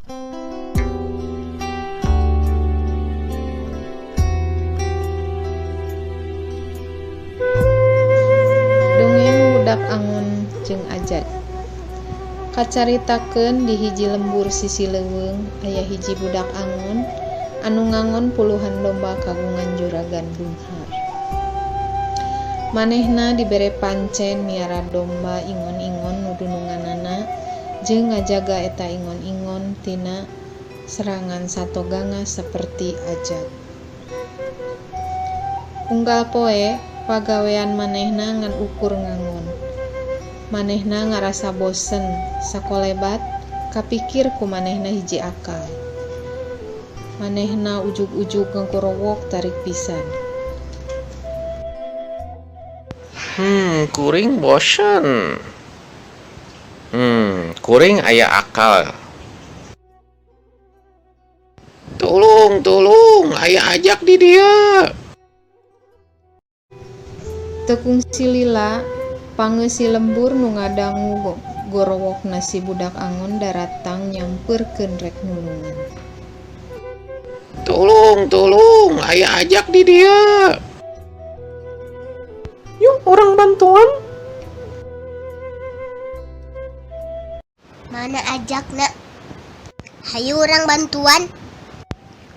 Dongeng budak angon jeung ajag. Kacaritakeun di hiji lembur sisi leuweung aya hiji budak angon anu ngangon puluhan domba kagungan juragan Bunghar. Manehna dibere pancen miara domba ingon-ingon nu dununganana jeung ngajaga eta ingon-ingon tina serangan satoganga saperti ajag. Unggal poe pagawean manehna ngan ukur ngangon. Manehna ngarasa bosen sakolebat kapikir ku manehna hiji akal. Manehna ujug-ujug ngagorowok tarik pisan. Kuring bosen. Kuring aya akal. Tulung, aya ajak di dia. Tekung silila pangeusi lembur nu ngadangu gorowokna si budak angon daratang nyampeurkeun rek nulungan. Tulung, aya ajak di dia. Yuk orang bantuan. Mana ajakna? Hayu orang bantuan.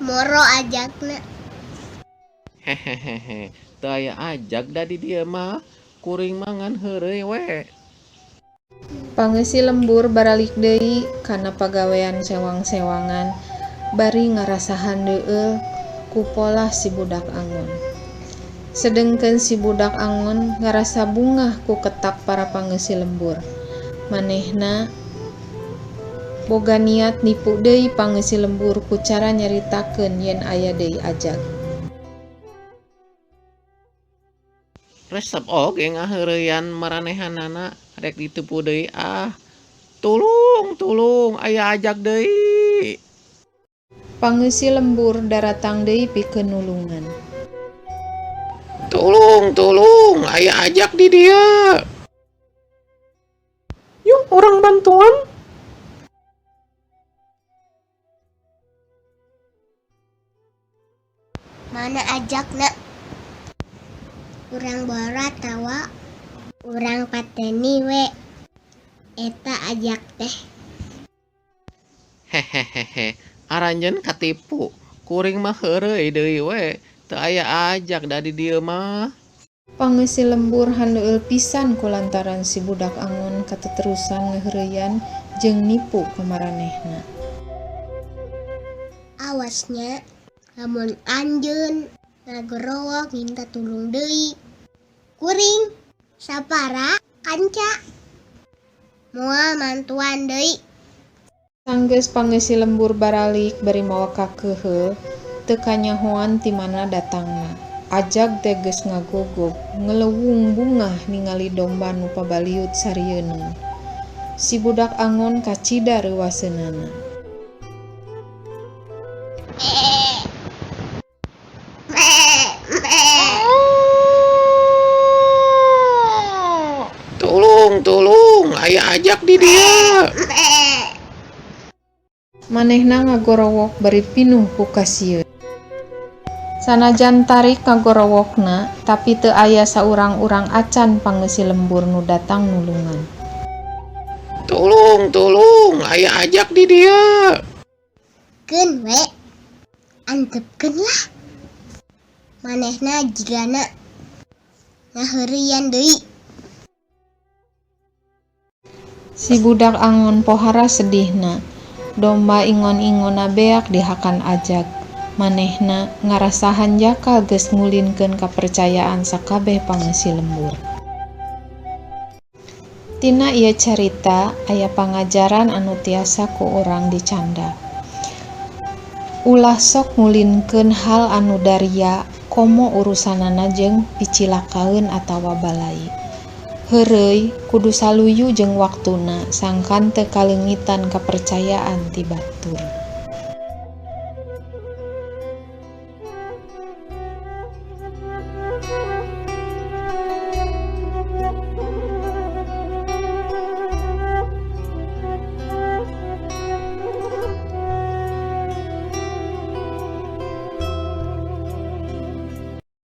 Moro ajakna. Hehehe, teu aya ajak da di dia mah. Kuring mangan heureuy we. Pangeusi lembur baralik deui kana pagawean sewang-sewangan bari ngarasahan deueul ku polah si budak angon. Sedengkeun si budak angon ngarasa bungah ku ketak para pangeusi lembur. Manehna boga niat nipu deui pangeusi lembur ku cara nyaritakeun yen aya deui ajag. Resep oge ngaheureuyan maranehanana rek ditipu deui ah. Tulung, aya ajak deui. Pangeusi lembur daratang deui pikeun nulungan. Tulung, aya ajak di dia. Yuk orang bantuan. Mana ajakna? Urang borat tawa. Urang pateni we. Eta ajak teh. Hehehe, aranjeun katipu. Kuring mah heureuy deui we. Teu aya ajak da di dieu mah. Pangeusi lembur handeueul pisan kulantaran si budak angon kateterusan ngaheureuyan jeung nipu ka maranehna. Awasnya, lamun anjeun ngagorowok minta tulung deui. Kuring, sapara, kanca. Moal mantuan deui. Sanggeus pangeusi lembur baralik bari mawa kakeuheul teu kanyahoan ti mana datangna. Ajag teh geus ngagogog, ngelewung bungah ningali domba nu pabaliut sarieun. Si budak angon kacida reuwaseunana. Tulung, aya ajak di dia. Manehna ngagorowok bari pinuh ku kasieun. Sanajan tarik ngagorowokna, tapi teu aya saurang-urang acan pangeusi lembur nu datang nulungan. Tulung, aya ajak di dia. Keun we. Antepkeun lah. Manehna jigana ngaheureuyan deui. Si budak angon pohara sedihna. Domba ingon-ingonna beak dihakan ajag. Manehna ngarasahan jakal geus ngulinkeun kapercayaan sakabeh pangeusi lembur. Tina ieu carita aya pangajaran anu tiasa ku urang dicanda. Ulah sok ngulinkeun hal anu daria komo urusanana jeung picilakaeun atawa balai. Heureuy kudu saluyu jeung waktuna sangkan teu kaleungitan kapercayaan ti batur.